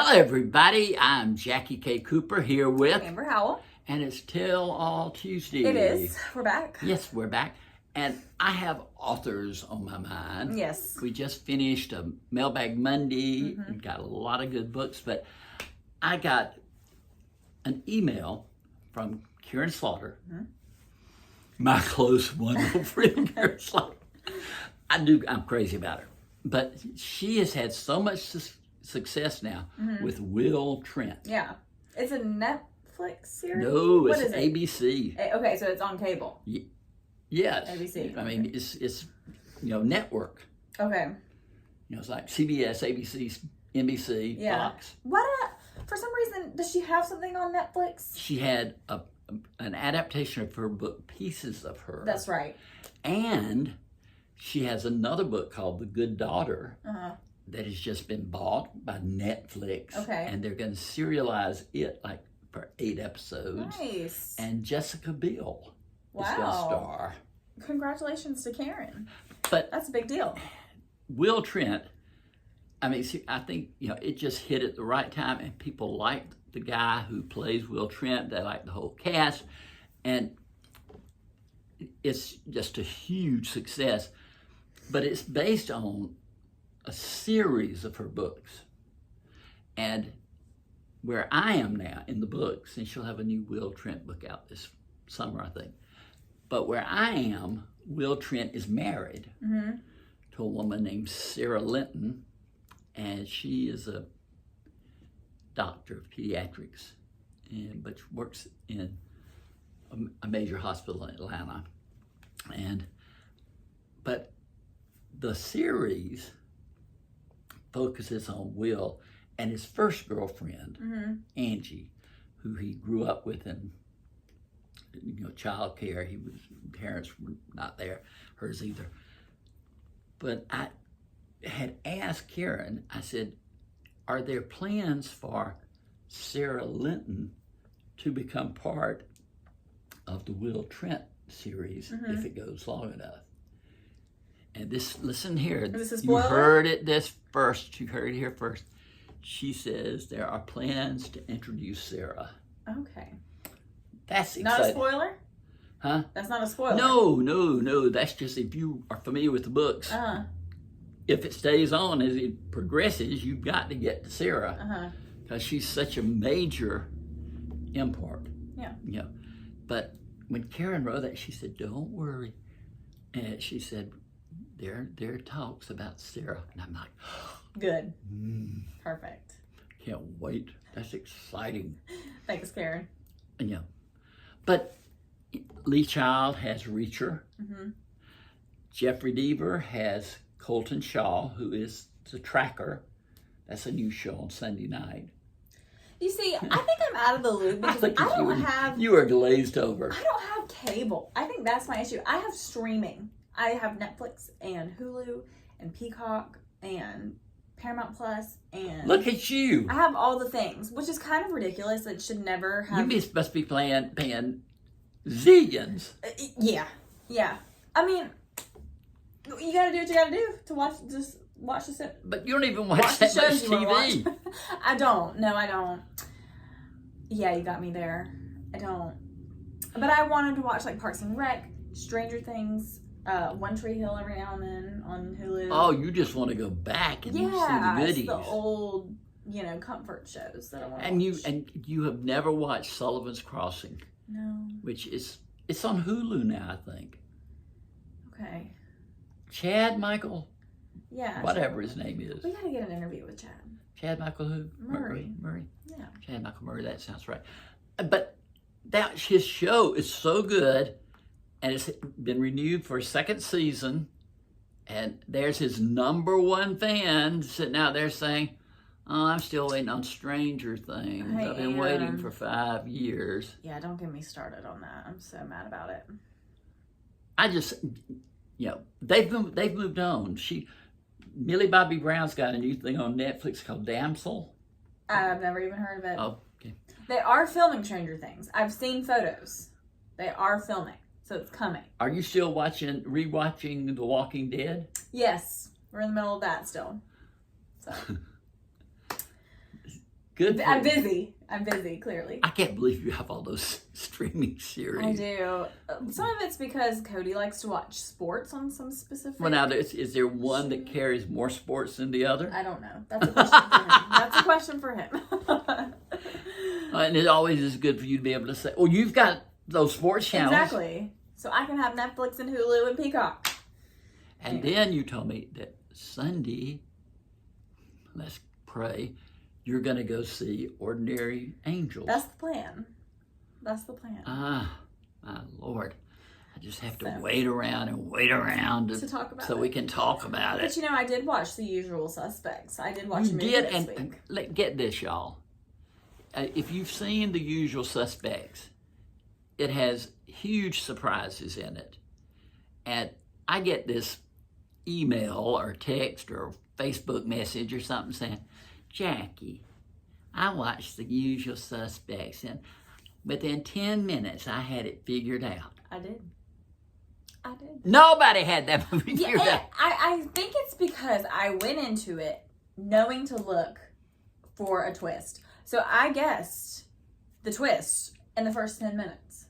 Hello, everybody. I'm Jackie K. Cooper here with Amber Howell. And it's Tell All Tuesday. It is. We're back. Yes, we're back. And I have authors on my mind. Yes. We just finished a Mailbag Monday. We got a lot of good books, but I got an email from Karen Slaughter, my close, wonderful friend, Karen Slaughter. I'm crazy about her. But she has had so much success now with Will Trent. Yeah. It's a Netflix series? No, what it's is it? ABC. Okay, so it's on cable. Yes. ABC. I mean, it's network. Okay. It's like CBS, ABC, NBC, Fox. For some reason, does she have something on Netflix? She had an adaptation of her book, Pieces of Her. That's right. And she has another book called The Good Daughter that has just been bought by Netflix. Okay. And they're going to serialize it like for 8 episodes. Nice. And Jessica Biel is going to star. Congratulations to Karen. But that's a big deal. Will Trent, I mean, see, I think, it just hit at the right time, and people liked the guy who plays Will Trent. They liked the whole cast. And it's just a huge success. But it's based on a series of her books. And where I am now in the books, and she'll have a new Will Trent book out this summer, I think. But where I am, Will Trent is married to a woman named Sarah Linton, and she is a doctor of pediatrics, but she works in a major hospital in Atlanta. But the series focuses on Will and his first girlfriend, Angie, who he grew up with in child care. Parents were not there, hers either. But I had asked Karen, I said, are there plans for Sarah Linton to become part of the Will Trent series if it goes long enough? And listen here. Is this a you spoiler? heard it first. You heard it here first. She says there are plans to introduce Sarah. Okay. That's exciting. Not a spoiler? Huh? That's not a spoiler. No. That's just if you are familiar with the books. If it stays on as it progresses, you've got to get to Sarah. Because she's such a major import. Yeah. But when Karen wrote that, she said, don't worry. And she said, there are talks about Sarah. And I'm like, good. Perfect. Can't wait. That's exciting. Thanks, Karen. But Lee Child has Reacher. Jeffrey Deaver has Colton Shaw, who is the Tracker. That's a new show on Sunday night. You see, I think I'm out of the loop because you are glazed over. I don't have cable. I think that's my issue. I have streaming. I have Netflix and Hulu and Peacock and Paramount Plus and... Look at you. I have all the things, which is kind of ridiculous. It should never have... You must be paying zillions. Yeah. I mean, you gotta do what you gotta do to watch the... But you don't even watch that much TV. I don't. No, I don't. Yeah, you got me there. I don't. But I wanted to watch like Parks and Rec, Stranger Things, One Tree Hill every now and then on Hulu. Oh, you just want to go back and see the goodies. It's the old, comfort shows that I want to watch. And you have never watched Sullivan's Crossing. No. Which it's on Hulu now, I think. Okay. Chad Michael. Yeah. Whatever his name is. We gotta get an interview with Chad. Chad Michael who? Murray. Yeah. Chad Michael Murray, that sounds right. But his show is so good, and it's been renewed for a second season, and there's his #1 fan sitting out there saying, oh, I'm still waiting on Stranger Things. I've been waiting for 5 years. Yeah, don't get me started on that. I'm so mad about it. I just, they've moved on. Millie Bobby Brown's got a new thing on Netflix called Damsel. I've never even heard of it. Oh, okay. They are filming Stranger Things. I've seen photos. They are filming, so it's coming. Are you still rewatching The Walking Dead? Yes, we're in the middle of that still. So Good for I'm you. busy. I'm busy, clearly. I can't believe you have all those streaming series. I do. Some of it's because Cody likes to watch sports on some specific... Well, now, is there one that carries more sports than the other? I don't know. That's a question for him. That's a question for him. And it always is good for you to be able to say, well, you've got those sports channels. Exactly. So I can have Netflix and Hulu and Peacock. And then you told me that Sunday, let's pray, you're going to go see Ordinary Angels. That's the plan. That's the plan. Ah, my Lord. I just have to wait around to talk about so it. we can talk about But it. I did watch The Usual Suspects. I did watch You a movie did, this and week. get this, y'all. If you've seen The Usual Suspects, it has huge surprises in it. And I get this email or text or Facebook message or something saying, Jackie, I watched The Usual Suspects, and within 10 minutes I had it figured out. I did. Nobody had that movie figured out. I think it's because I went into it knowing to look for a twist. So I guessed the twist in the first 10 minutes.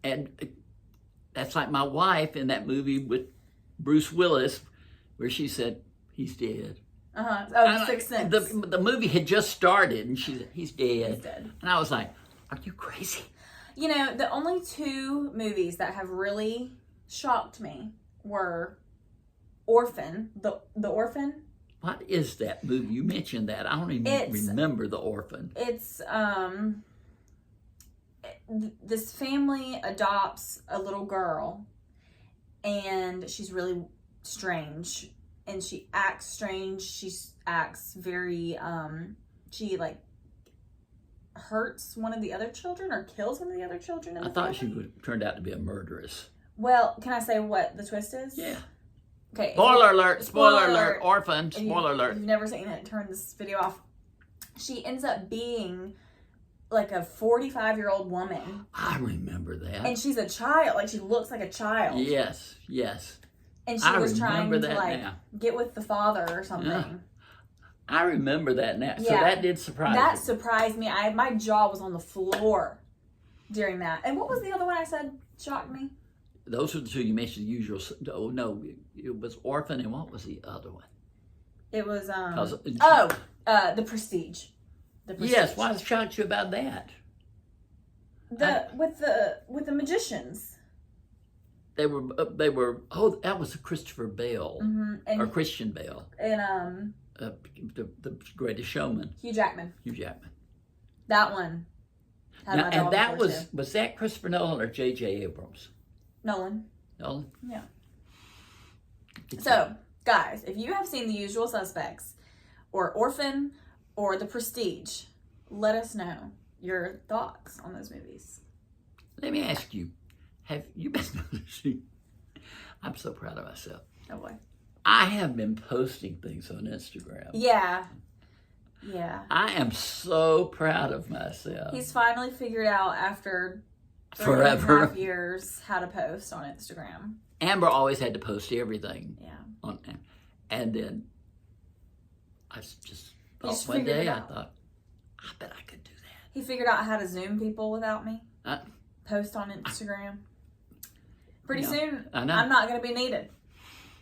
And that's like my wife in that movie with Bruce Willis, where she said, he's dead. Oh, Sixth Sense. The movie had just started, and she said, he's dead. He's dead. And I was like, are you crazy? You know, the only two movies that have really shocked me were Orphan, the Orphan. What is that movie? You mentioned that. I don't even remember The Orphan. It's, this family adopts a little girl, and she's really strange, and she acts strange. She acts very, she like hurts one of the other children or kills one of the other children in the I thought family. she turned out to be a murderess. Well, can I say what the twist is? Yeah. Okay. Spoiler alert, Orphan, spoiler alert. If you've never seen it, turn this video off. She ends up being like a 45-year-old woman. I remember that. And she's a child. Like, she looks like a child. Yes. And she was trying to, like, now. get with the father or something. Yeah. I remember that now. So Yeah. that did surprise That me. surprised me. My jaw was on the floor during that. And what was the other one I said shocked me? Those are the two you mentioned. Usual. Oh no, it was Orphan, and what was the other one? It was The Prestige. Yes. What shocked you about that? With the magicians. They were. Oh, that was Christopher Bale or Christian Bale. And the Greatest Showman. Hugh Jackman. That one. Now, and that was that Christopher Nolan or J.J. Abrams? Nolan. Yeah. So, guys, if you have seen The Usual Suspects or Orphan or The Prestige, let us know your thoughts on those movies. Let me ask you, have you been noticing? I'm so proud of myself. Oh boy. I have been posting things on Instagram. Yeah. I am so proud of myself. He's finally figured out after 3.5 years how to post on Instagram. Amber always had to post everything. Yeah. And then I just thought one day, I thought, I bet I could do that. He figured out how to Zoom people without me. Post on Instagram. Pretty soon, I'm not going to be needed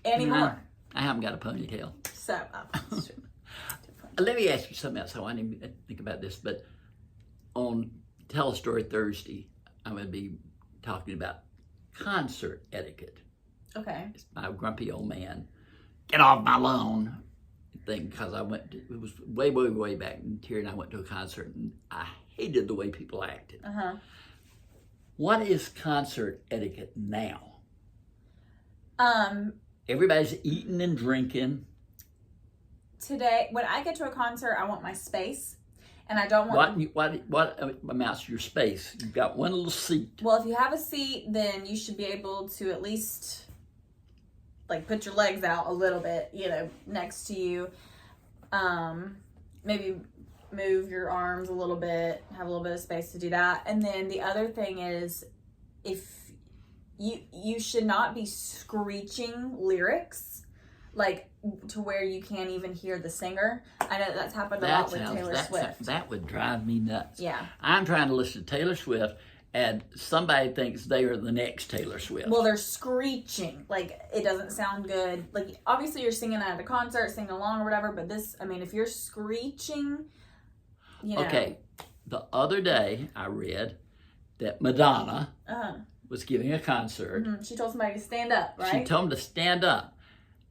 anymore. I haven't got a ponytail. So, let me ask you something else. I didn't even think about this, but on Tell a Story Thursday, I'm going to be talking about concert etiquette. Okay. It's my grumpy old man, get off my lawn thing, because it was way back, and Terry and I went to a concert, and I hated the way people acted. What is concert etiquette now? Everybody's eating and drinking. Today, when I get to a concert, I want my space, and I don't want... What amounts to your space? You've got one little seat. Well, if you have a seat, then you should be able to at least, like, put your legs out a little bit, next to you. Maybe move your arms a little bit, have a little bit of space to do that. And then the other thing is, if you should not be screeching lyrics. Like, to where you can't even hear the singer. I know that's happened a lot with Taylor Swift. That would drive me nuts. Yeah. I'm trying to listen to Taylor Swift, and somebody thinks they are the next Taylor Swift. Well, they're screeching. Like, it doesn't sound good. Like, obviously you're singing at a concert, singing along or whatever, but this, I mean, if you're screeching, you know. Okay. The other day, I read that Madonna was giving a concert. Mm-hmm. She told somebody to stand up, right? She told them to stand up.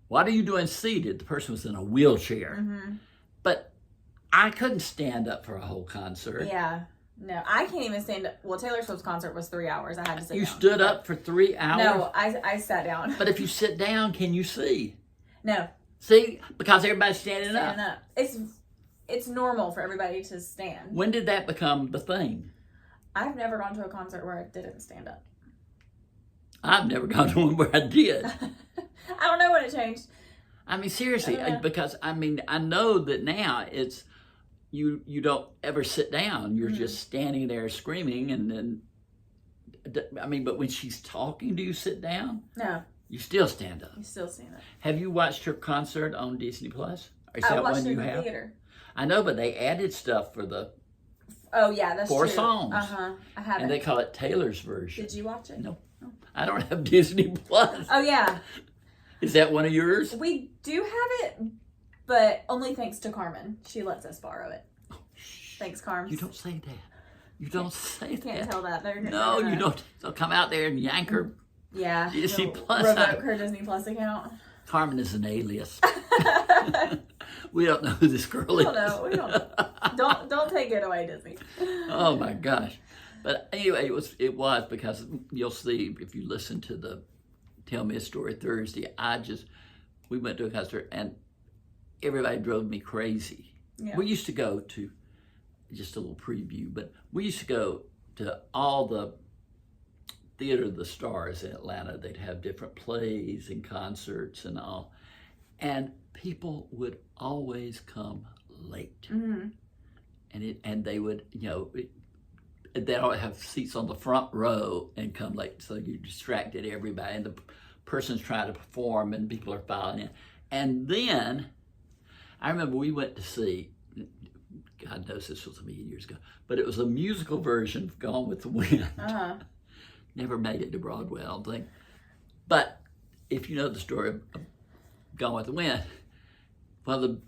What are you doing seated? The person was in a wheelchair. Mm-hmm. But I couldn't stand up for a whole concert. Yeah. No, I can't even stand up. Well, Taylor Swift's concert was 3 hours. I had to sit down. You stood up for 3 hours? No, I sat down. But if you sit down, can you see? No. See? Because everybody's standing up. It's normal for everybody to stand. When did that become the thing? I've never gone to a concert where I didn't stand up. I've never gone to one where I did. I don't know when it changed. I mean, seriously, because, I mean, I know that now it's, you don't ever sit down. You're just standing there screaming, and then, I mean, but when she's talking, do you sit down? No. You still stand up. You still stand up. Have you watched her concert on Disney Plus? Is I that watched one it you in the have? theater. I know, but they added stuff for the Oh, yeah, that's 4 true. songs. I haven't. And they call it Taylor's version. Did you watch it? No. I don't have Disney Plus. Oh, yeah. Is that one of yours? We do have it, but only thanks to Carmen. She lets us borrow it. Oh, Thanks, Carmen. you don't say that. You don't say that. Can't tell that. No, you don't. They'll come out there and yank her Yeah. Disney Plus. Revoke her Disney Plus account. Carmen is an alias. We don't know who this girl is. We don't know. Don't take it away, Disney. Oh my gosh. But anyway, it was because you'll see if you listen to the Tell Me a Story Thursday, we went to a concert and everybody drove me crazy. Yeah. We used to go to, just a little preview, but we used to go to all the Theater of the Stars in Atlanta. They'd have different plays and concerts and all. And people would always come late. Mm-hmm. And they would, they don't have seats on the front row and come late. So you distracted everybody. And the person's trying to perform and people are filing in. And then, I remember we went to see, God knows this was a million years ago, but it was a musical version of Gone with the Wind. Uh-huh. Never made it to Broadway, I don't think. But if you know the story of Gone with the Wind, one of the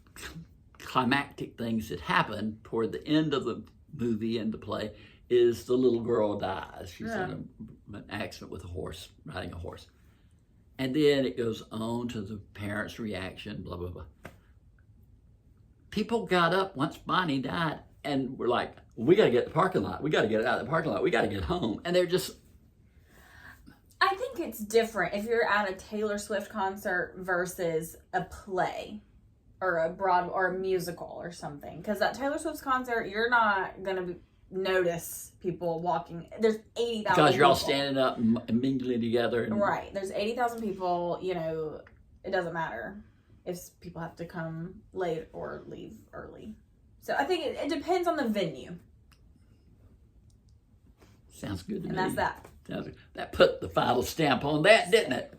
climactic things that happened toward the end of the movie and the play is the little girl dies. She's in an accident with a horse, riding a horse. And then it goes on to the parents' reaction, blah, blah, blah. People got up once Bonnie died and were like, we got to get to the parking lot. We got to get out of the parking lot. We got to get home. And they're just... I think it's different if you're at a Taylor Swift concert versus a play or a musical or something. Because at Taylor Swift's concert, you're not going to notice people walking. There's 80,000 people. Because you're all standing up and mingling together. Right. There's 80,000 people. It doesn't matter if people have to come late or leave early. So I think it depends on the venue. Sounds good to me. And that's that. That put the final stamp on that, didn't it?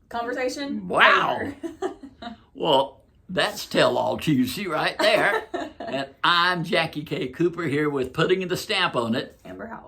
Conversation? Wow. Well, that's Tell All Tuesday right there. And I'm Jackie K. Cooper here with Putting the Stamp on It. Amber Howell.